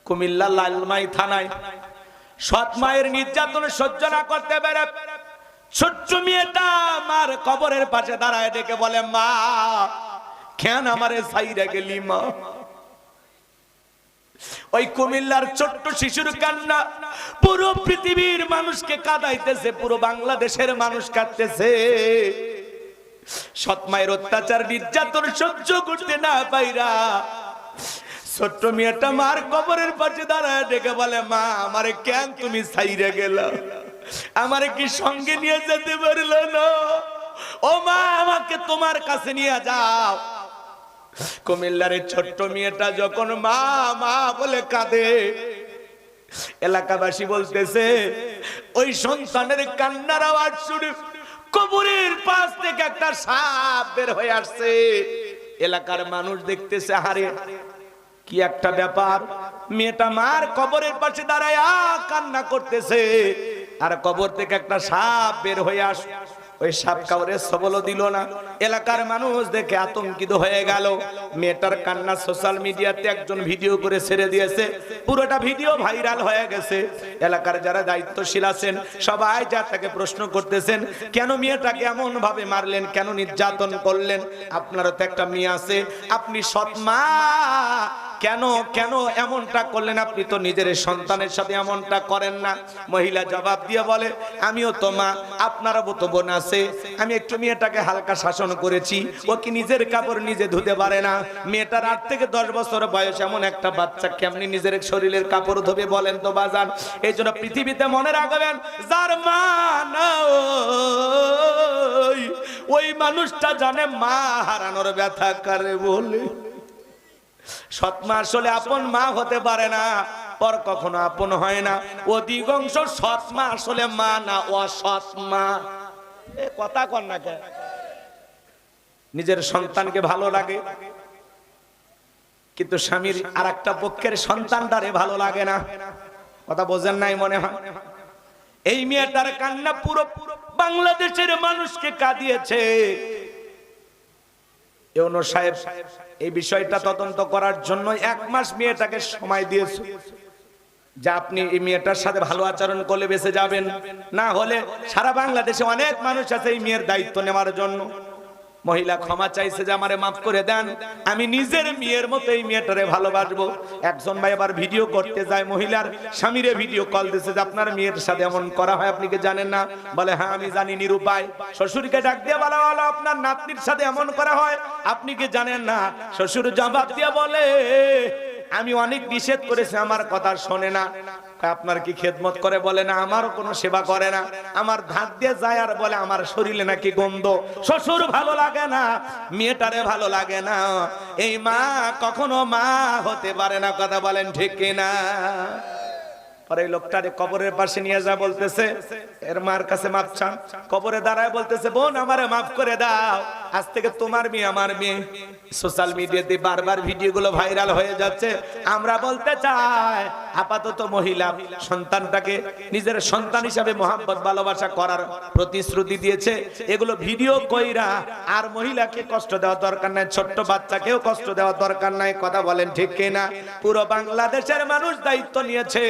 কুমিল্লা লালমাই থানায় সৎ মায়ের নির্যাতন সহ্য না করতে পেরে ছোট্ট মেয়েটা মার কবরের পাশে দাঁড়ায় ডেকে বলে, মা কেন আমারে ছাইরা গেলি মা? ওই কুমিল্লার ছোট্ট শিশুর কান্না পুরো পৃথিবীর মানুষকে কাঁদাইতেছে, পুরো বাংলাদেশের মানুষ কাঁদতেছে। সৎ মায়ের অত্যাচার নির্যাতন সহ্য করতে না পাইরা ছোট্ট মেয়েটা মার কবরের পাশে দাঁড়ায় ডেকে বলে, মা আমারে কেন তুমি ছাইরা গেলা? আমারে কি সঙ্গে নিয়ে যেতে পারলো না? ও মা আমাকে তোমার কাছে নিয়ে যাও। কুমিল্লার ছোট্ট মেয়েটা যখন মা মা বলে কাঁদে, এলাকাবাসী বলতেছে ওই সন্তানের কান্নার আওয়াজ শুনে কবরের পাশ থেকে একটা সাপ বের হয়ে আসছে। এলাকার মানুষ দেখতেছে, হারে কি একটা ব্যাপার, মেয়েটা মার কবরের পাশে দাঁড়ায় কান্না করতেছে, আর কবর থেকে একটা সাপ বের হয়ে আস। ওই সাপ কাউরে সবলও দিল না। এলাকার মানুষ দেখে আতঙ্কিত হয়ে গেল। মেয়েটার কান্না সোশ্যাল মিডিয়াতে একজন ভিডিও করে ছেড়ে দিয়েছে, পুরোটা ভিডিও ভাইরাল হয়ে গেছে। এলাকার যারা দায়িত্বশীল আছেন সবাই যা তাকে প্রশ্ন করতেছেন, কেন মেয়েটাকে এমন ভাবে মারলেন, কেন নির্যাতন করলেন? আপনারও তো একটা মেয়ে আছে, আপনি সৎ মা, কেন কেন এমনটা করলেন? আপনি তো নিজের সন্তানের সাথে এমনটা করেন না। মহিলা জবাব দিয়ে বলে, আমিও তো মা, আপনারও তো বোন আছে, আমি একটু মেয়েটাকে হালকা শাসন করেছি। ও কি নিজের কাপড় নিজে ধুতে পারে না? মেয়েটার 8 থেকে 10 বছর বয়স, এমন একটা বাচ্চা কেমনি নিজের শরীরের কাপড় ধোবে বলেন তো বাজান? এই জন্য পৃথিবীতে মনে রাখবেন, যার মা নাই ওই মানুষটা জানে মা হারানোর ব্যথা কারে বলে। সৎ মা আসলে আপন মা হতে পারে না, পর কখনো আপন হয় না। অধিকাংশ সৎ মা আসলে মা না, অসৎ মা। কথা কন না কে? নিজের সন্তানকে ভালো লাগে, কিন্তু স্বামীর আর একটা পক্ষের সন্তানটারে ভালো লাগে না। কথা বোঝেন নাই মনে হয়? এই মেয়েটার কান্না পুরো বাংলাদেশের মানুষকে কাঁদিয়েছে। ইউনূস সাহেব এই বিষয়টা তদন্ত করার জন্য 1 মাস মেয়েটাকে সময় দিয়েছে, যে আপনি এই মেয়েটার সাথে ভালো আচরণ করলে বেঁচে যাবেন, না হলে সারা বাংলাদেশে অনেক মানুষ আছে এই মেয়ের দায়িত্ব নেওয়ার জন্য। মহিলা ক্ষমা চাইছে যে আমারে মাফ করে দেন, আমি নিজের মেয়ের মতো এই মেয়েটারে ভালোবাসবো। একজন ভাই আবার ভিডিও করতে যায়, মহিলার স্বামীরে ভিডিও কল দিয়েছে যে আপনার মেয়ের সাথে এমন করা হয়, আপনি কি জানেন না? বলে হ্যাঁ আমি জানি, নিরুপায়। শ্বশুরকে ডাক দিয়ে বলা হলো আপনার নাতনির সাথে এমন করা হয়, আপনি কি জানেন না? শ্বশুর জবাব দিয়ে বলে আমি অনেক নিষেধ করেছি, আমার কথা শোনে না। আপনার কি খেদমত করে? বলে না, আমারও কোনো সেবা করে না, আমার ধাত দিয়ে যায় আর বলে আমার শরীরে নাকি গন্ধ। শ্বশুর ভালো লাগে না, মেয়েটারে ভালো লাগে না। এই মা কখনো মা হতে পারে না। কথা বলেন ঠিক কিনা? পরে এই লোকটারে কবরের পাশে নিয়ে যা বলতেছে, এর মার কাছে মাপ চান। কবরে দাঁড়ায় বলতেছে, বোন আমারে মাফ করে দাও, আজ থেকে তোমার মেয়ে আমার মেয়ে। সোশ্যাল মিডিয়াতে বারবার ভিডিওগুলো ভাইরাল হয়ে যাচ্ছে। আমরা বলতে চাই, আপাতত মহিলা সন্তানটাকে নিজের সন্তান হিসাবে মহব্বত ভালোবাসা করার প্রতিশ্রুতি দিয়েছে। এগুলো ভিডিও কইরা আর মহিলাকে কষ্ট দেওয়া দরকার নাই, ছোট্ট বাচ্চাকেও কষ্ট দেওয়া দরকার নাই। কথা বলেন ঠিক কিনা? পুরো বাংলাদেশের মানুষ দায়িত্ব নিয়েছে।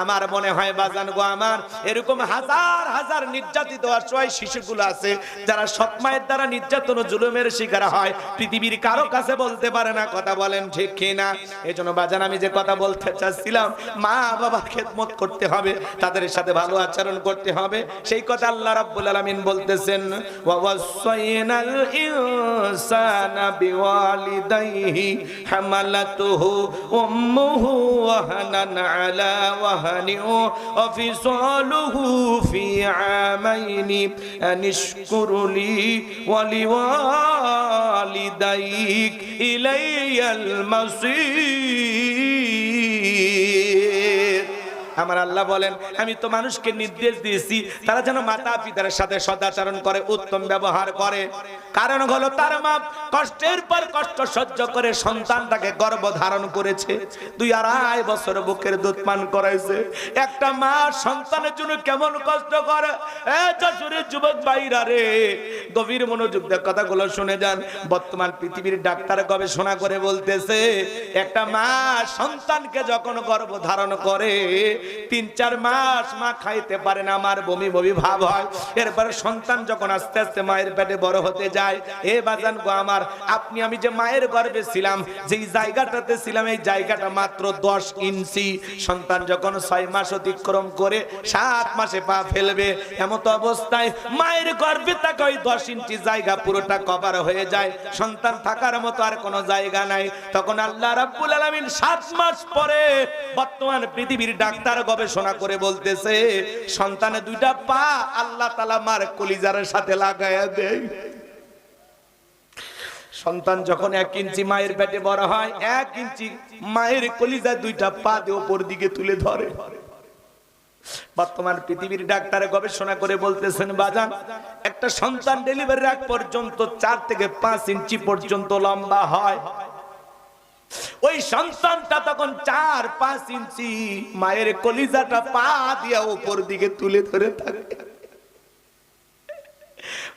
আমার মনে হয় বাজান গো আমার, এরকম হাজার হাজার নির্যাতিত অসহায় শিশুগুলো আছে যারা সৎ মায়ের দ্বারা নির্যাতন ও জুলুমের শিকার হয়, পৃথিবীর কারো কাছে বলতে পারে না। কথা বলেন ঠিক কিনা? এজন্য বাজান আমি যে কথা বলতে চাচ্ছিলাম, মা বাবার খেদমত করতে হবে, তাদের সাথে ভালো আচরণ করতে হবে। সেই কথা আল্লাহ রাব্বুল আলামিন বলতেছেন, ওয়া ওয়াসাইনাল ইনসানা বিওয়ালিদাইহি হামালাতুহু উম্মুহু ওয়াহানান আলা ওয়াহানি ওয়া ফিসালুহু ফি আমাইনি আনিশকুরলি ওয়া লিওয়ালিদাইক ইলাইয়াল মাসির। আমার আল্লাহ বলেন, আমি তো মানুষকে নির্দেশ দিয়েছি তারা যেন মাতা পিতার সাথে সদাচরণ করে, উত্তম ব্যবহার করে। কারণ হলো তার মা কষ্টের পর কষ্ট সহ্য করে সন্তানটাকে গর্ভ ধারণ করেছে, 2-2.5 বছর বুকের দুধ পান করাইছে। একটা মা সন্তানের জন্য কেমন কষ্ট করে। যশোরের যুবক ভাইরা রে, গভীর মনোযোগ দিয়ে কথাগুলো শুনে যান। বর্তমান পৃথিবীর ডাক্তার গবেষণা করে বলতেছে, একটা মা সন্তানকে যখন গর্ভ ধারণ করে 3-4 মাস মা খাইতে পারে না, আমার বমি বমি ভাব হয়। এরপরে সন্তান যখন আস্তে আস্তে মায়ের পেটে বড় হতে যায়, এ বাজান গো আমার, আপনি আমি যে মায়ের গর্ভে ছিলাম, যেই জায়গাটাতে ছিলাম, এই জায়গাটা মাত্র 10 ইঞ্চি। সন্তান যখন 6 মাস অতিক্রম করে 7 মাসে পা ফেলবে, এমত অবস্থায় মায়ের গর্ভে থাকা ওই 10 ইঞ্চি জায়গা পুরোটা কভার হয়ে যায়, সন্তান থাকার মতো আর কোনো জায়গা নাই। তখন আল্লাহ রাব্বুল আলামিন 7 মাস পরে বর্তমান পৃথিবীর ডাক্তার গবেষণা করে বলতেছে, সন্তানের 2টা পা আল্লাহ তাআলা মার কলিজার সাথে লাগায়া দেয়। সন্তান যখন 1 ইঞ্চি মায়ের পেটে বড় হয়, 1 ইঞ্চি মায়ের কলিজা 2টা পা দিয়ে উপর দিকে তুলে ধরে। বর্তমান পৃথিবীর ডাক্তার গবেষণা করে বলতেছেন, বাজান, একটা সন্তান ডেলিভারির আগ পর্যন্ত 4 থেকে 5 ইঞ্চি পর্যন্ত লম্বা হয়। ওই সন্তানটা তখন 4-5 ইঞ্চি মায়ের কলিজাটা পা দিয়ে উপর দিকে তুলে ধরে থাকে।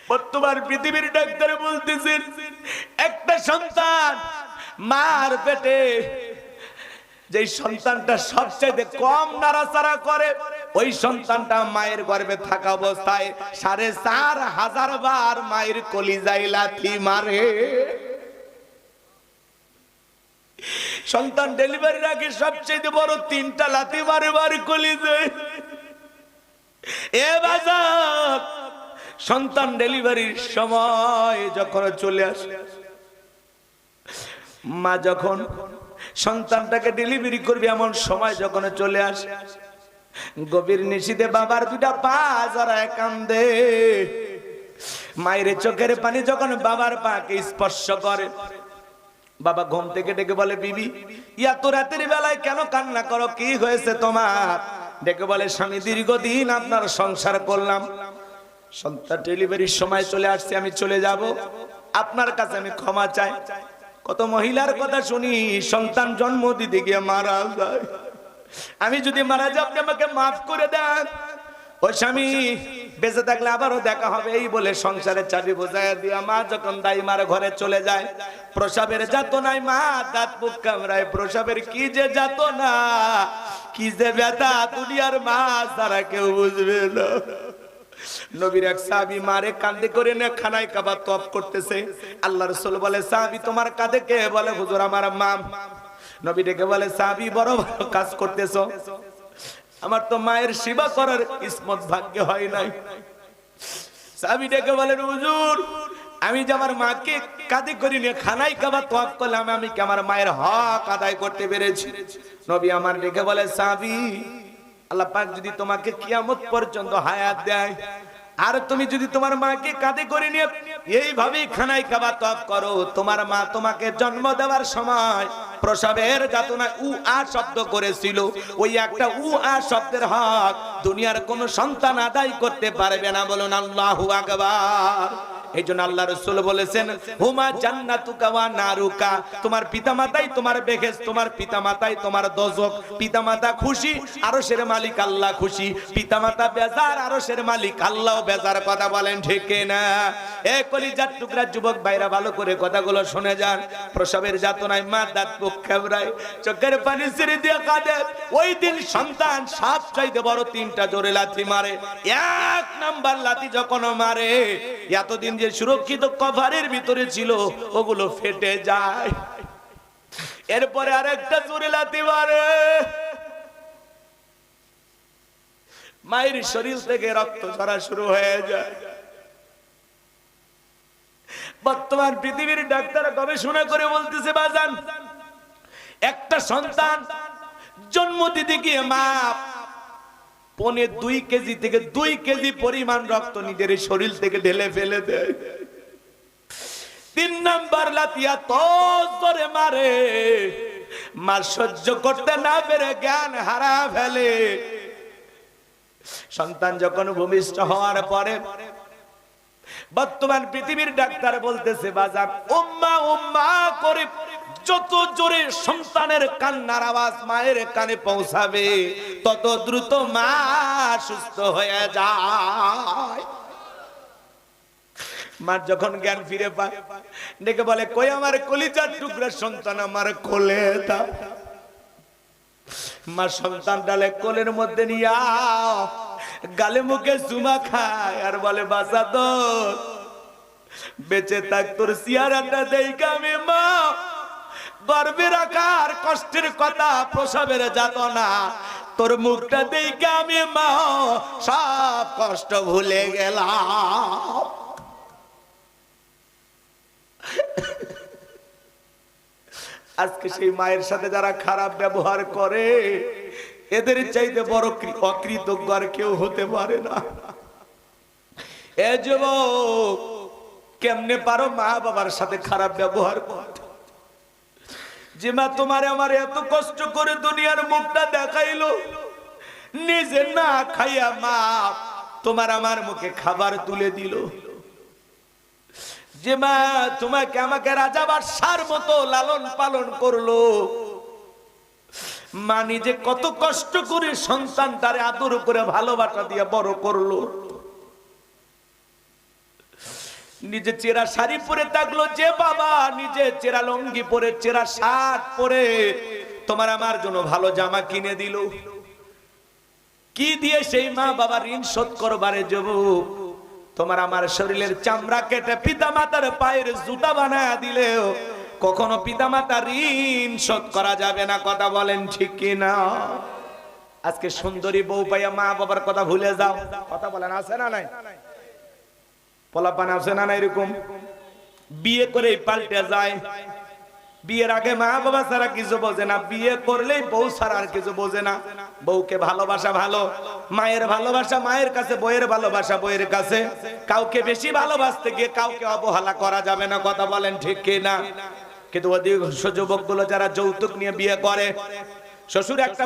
বর্তমান পৃথিবীর ডাক্তার বলতেছেন, একটা সন্তান মার পেটে, যে সন্তানটা সবচেয়ে কম নাড়াচাড়া করে, ওই সন্তানটা মায়ের গর্ভে থাকা অবস্থায় 4,500 বার মায়ের কলিজায় লাথি মারে। সন্তান ডেলিভারির আগে সবচেয়ে বড় 3টা লাথি মারে মার কলিজায়। এ বাজার, সন্তান ডেলিভারির সময় যখন চলে আসে, মা যখন সন্তানটাকে ডেলিভারি করবে এমন সময় যখন চলে আসে, গভীর নিশীথে বাবার 2টা পা জড়ায় কান্দে। মায়ের চোখের পানি যখন বাবার পাকে স্পর্শ করে, বাবা ঘুম থেকে ডেকে বলে, বিবি, এত রাতের বেলায় কেন কান্না করো, কি হয়েছে তোমার? ডেকে বলে, স্বামী, দীর্ঘদিন আপনার সংসার করলাম, সন্তান ডেলিভারির সময় চলে আসছে, আমি চলে যাব, আপনার কাছে আমি ক্ষমা চাই। কত মহিলার কথা শুনি, সন্তান জন্ম দিতে গিয়ে মারা যায়, আমি যদি মারা যাই আপনি আমাকে মাফ করে দেন। ওই স্বামী বেঁচে থাকলে আবারও দেখা হবে, এই বলে সংসারের চাবি বোঝায় দিয়া মা যখন দাইমার ঘরে চলে যায়, প্রসাবের যাতনায় মা দাঁত মুখ কামড়ায়। প্রসাবের কি যে যাতনা, কি যে ব্যথা, দুনিয়ার মা তারা কেউ বুঝবে না। নবীর এক সাহাবী মারে কাঁধে করে নিয়ে খানায় কাবা তওয়াফ করতেছে। আল্লাহ রাসূল বলে, সাহাবী তোমার কাঁধে কে? বলে, হুজুর আমার মা। নবী ডেকে বলে, সাহাবী বড় ভালো কাজ করতেছো, আমার তো মায়ের সেবা করার কিসমত ভাগ্য হয় নাই। সাহাবী ডেকে বলেন, হুজুর, আমি যে আমার মাকে কাঁধে করে নিয়ে খানায় কাবা তওয়াফ করলাম, আমি কি আমার মায়ের হক আদায় করতে পেরেছি? নবী আমার ডেকে বলে, সাহাবী, আল্লাহ পাক যদি তোমাকে কিয়ামত পর্যন্ত হায়াত দেয়, আর তুমি যদি তোমার মাকে কাঁধে করে নিয়ে এইভাবেই খানায় কাবা তওয়াফ করো, তোমার মা তোমাকে জন্ম দেওয়ার সময় প্রসবের যাতনায় আ শব্দ করেছিল, ওই একটা আ শব্দের হক দুনিয়ার কোন সন্তান আদায় করতে পারবে না। বলুন আল্লাহু আকবার। এই জন্য আল্লাহ রাসূল বলেছেন, হুমা জান্নাতুকা ওয়া নারুকা, তোমার পিতামাতাই তোমার বেহেশত, তোমার পিতামাতাই তোমার দোজখ। পিতামাতা খুশি, আরশের মালিক আল্লাহ খুশি। পিতামাতা বেজার, আরশের মালিক আল্লাহও বেজার। কথা বলেন ঠিক না? এ কলিজার টুকরা যুবক ভাইরা, ভালো করে কথাগুলো শুনে যান। প্রসবের যাতনায় মা দাঁত মুখ কামড়ায়, চোখের পানি ছেড়ে দিয়ে কাঁদে। ওই দিন সন্তান সবচাইতে বড় 3টা জোরে লাথি মারে। 1 নাম্বার লাথি যখন মারে, এতদিন যে সুরক্ষিত কভারের ভিতরে ছিল ওগুলো ফেটে যায়। এরপরে আরেকটা জোরে লাথি মারে, মায়ের শরীর থেকে রক্ত ঝরা শুরু হয়ে যায়। বর্তমান পৃথিবীর ডাক্তার গবেষণা করে বলতেছে, বাজান, একটা সন্তান জন্ম দিতে গিয়ে মা 1.25 কেজি থেকে 2 কেজি পরিমাণ রক্ত নিজের শরীর থেকে ঢেলে ফেলে দেয়। 3 নাম্বার লাথিয়া তো জোরে মারে, মা সহ্য করতে না পেরে জ্ঞান হারা ফেলে। সন্তান যখন ভূমিষ্ঠ হওয়ার পরে বর্তমান পৃথিবীর ডাক্তার বলতেছে বাজার উম্মা উম্মা করে যত জোরে সন্তানের কান্নার আওয়াজ মায়ের কানে পৌঁছাবে তত দ্রুত মা সুস্থ হয়ে যায়। মা যখন জ্ঞান ফিরে পায় ডেকে বলে কই আমার কলিজার টুকরা সন্তান আমার কোলে দাও। মা সন্তান ডালে কোলের মধ্যে নিয়া গালে মুখে চুমা খায় আর বলে বাঁচা তোর বেঁচে থাক তোর চেহারাটা দেখে আমি মা গর্বে রাখার কষ্টের কথা প্রসবের যাতনা তোর মুখটা দেখে আমি মা সব কষ্ট ভুলে গেলাম। আজকে সেই মায়ের সাথে যারা খারাপ ব্যবহার করে এদের চাইতে বড় অকৃতজ্ঞ আর কেউ হতে পারে না। এ যুবক কেমনে পারো মা বাবার সাথে খারাপ ব্যবহার করতে? যে মা তোমার আমার এত কষ্ট করে দুনিয়ার মুখটা দেখাইলো, নিজে না খাইয়া মা তোমার আমার মুখে খাবার তুলে দিল। যে মা তোমাকে আমাকে রাজা বাদশার মতো লালন পালন করলো, মা নিজে কত কষ্ট করে সন্তানটারে আদর করে ভালোবাসা দিয়ে বড় করলো। নিজে চেরা শাড়ি পরে থাকলো যে বাবা, নিজে চেরা লুঙ্গি পরে চেরা শার্ট পরে তোমার আমার জন্য ভালো জামা কিনে দিল। কি দিয়ে সেই মা বাবা ঋণ শোধ করবারে যুবক? তোমার আমার শরীরের চামড়া কেটে পিতা মাতার পায়ের জুতা বানায় দিলেও কখনো পিতা মাতার ঋণ শোধ করা যাবে না। কথা বলেন ঠিক কিনা? আজকে সুন্দরী বউ পাইয়া মা বাবার কথা ভুলে যাও। কথা বলেন আছে না নাই? পোলাপান আছে না নাই? এরকম বিয়ে করে পাল্টে যায়। বিয়ের আগে মা বাবা ছাড়া কিছু বোঝে না, বিয়ে করলেই বউ ছাড়া আর কিছু বোঝে না। বউকে ভালোবাসা ভালো, মায়ের ভালোবাসা মায়ের কাছে, বইয়ের ভালোবাসা বইয়ের কাছে। কাউকে বেশি ভালোবাসতে গিয়ে কাউকে অবহেলা করা যাবে না। কথা বলেন ঠিক কিনা? কিন্তু অধিকাংশ যুবকগুলো যারা যৌতুক নিয়ে বিয়ে করে, শ্বশুর একটা